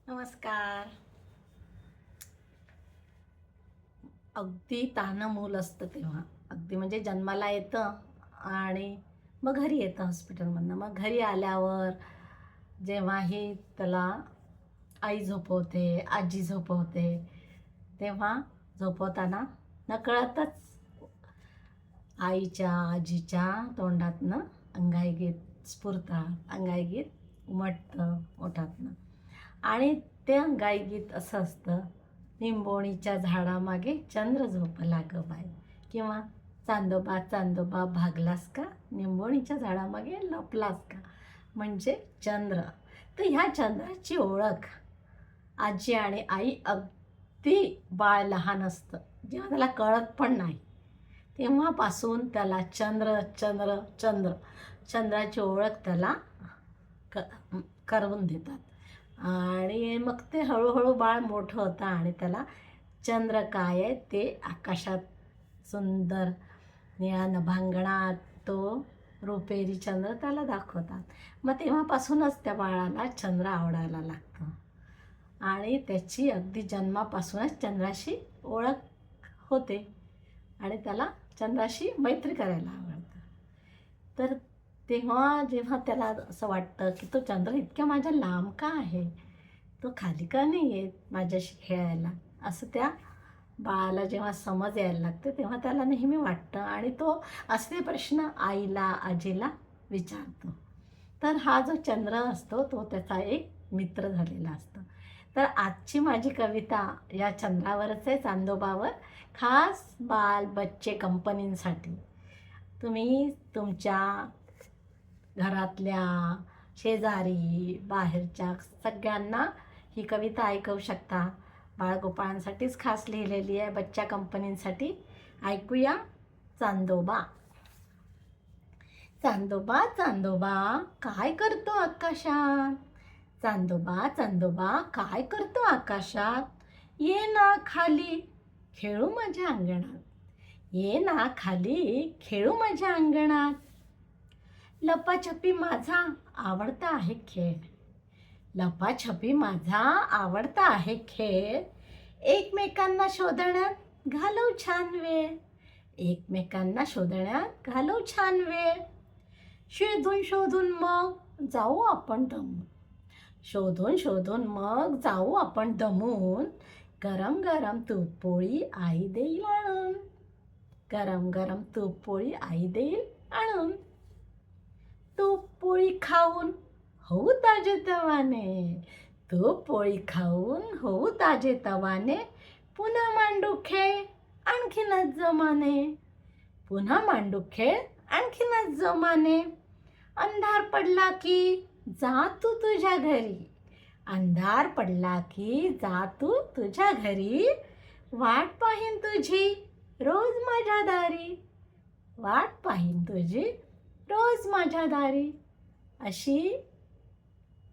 नमस्कार. अगदी तान्हं मूल असतं तेव्हा, अगदी म्हणजे जन्माला येतं आणि मग घरी येतं हॉस्पिटलमधनं. मग घरी आल्यावर जेव्हाही त्याला आई झोपवते, आजी झोपवते, तेव्हा झोपवताना नकळतच आईच्या, आजीच्या तोंडातनं अंगाई गीत स्फुरतात, अंगाई गीत उमटतं ओठातनं. आणि ते अंगाई गीत असं असतं, निंबोणीच्या झाडामागे चंद्र झोपला ग बाई, किंवा चांदोबा चांदोबा भागलास का, निंबोणीच्या झाडामागे लपलास का, म्हणजे चंद्र. तर ह्या चंद्राची ओळख आजी आणि आई अगदी बाळ लहान असतं, जेव्हा त्याला कळत पण नाही तेव्हापासून त्याला चंद्र चंद्र चंद्र चंद्राची ओळख त्याला क करवून देतात. आणि मग ते हळूहळू बाळ मोठं होतं आणि त्याला चंद्र काय आहे ते आकाशात सुंदर निळ्या नभांगणात तो रुपेरी चंद्र त्याला दाखवतात. मग तेव्हापासूनच त्या बाळाला चंद्र आवडायला लागतं आणि त्याची अगदी जन्मापासूनच चंद्राशी ओळख होते आणि त्याला चंद्राशी मैत्री करायला आवडतं. तर तेव्हा जेव्हा त्याला असं वाटतं की तो चंद्र इतक्या माझ्या लांब का आहे, तो खाली का नाही येत माझ्याशी खेळायला, असं त्या बाळाला जेव्हा समज यायला लागते तेव्हा त्याला नेहमी वाटतं आणि तो असे प्रश्न आईला आजीला विचारतो. तर हा जो चंद्र असतो तो त्याचा एक मित्र झालेला असतो. तर आजची माझी कविता या चंद्रावरच आहे, चांदोबावर, खास बाल बच्चे कंपनींसाठी. तुम्ही तुमच्या घरातल्या, शेजारी, बाहेरच्या सगळ्यांना ही कविता ऐकवू शकता. बाळगोपाळांसाठीच खास लिहिलेली आहे, बच्चा कंपनींसाठी. ऐकूया. चांदोबा. चांदोबा चांदोबा काय करतो आकाशात, चांदोबा चांदोबा काय करतो आकाशात, ये ना खाली खेळू माझ्या अंगणात, ये ना खाली खेळू माझ्या अंगणात. लपाछपी माझा आवडता आहे खेळ, लपाछपी माझा आवडता आहे खेळ, एकमेकांना शोधण्यात घालवू छान वेळ, एकमेकांना शोधण्यात घालवू छान वेळ. शोधून शोधून मग जाऊ आपण दमून, शोधून शोधून मग जाऊ आपण दमून, गरम गरम तूपपोळी आई देईल आणून, गरम गरम तूपपोळी आई देईल आणून. तूपपोळी खाऊन होऊ ताजे तवाने, तूपपोळी खाऊन होऊ ताजे तवाने, पुन्हा मांडू खेळ आणखीनच जोमाने, पुन्हा मांडू खेळ आणखीनच जोमाने. अंधार पडला की जा तू तुझ्या घरी, अंधार पडला की जा तू तुझ्या घरी, वाट पाहीन तुझी रोज माझ्या दारी, वाट पाहीन तुझी रोज माझ्या दारी. अशी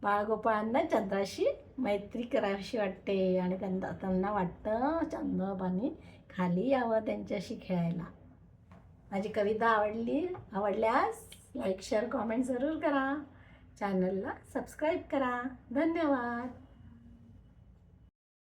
बाळगोपाळांना चंद्राशी मैत्री करावीशी वाटते आणि त्यांना वाटतं चंद्रबानी खाली यावं त्यांच्याशी खेळायला. माझी कविता आवडल्यास लाईक शेअर कॉमेंट जरूर करा, चॅनलला सबस्क्राईब करा. धन्यवाद.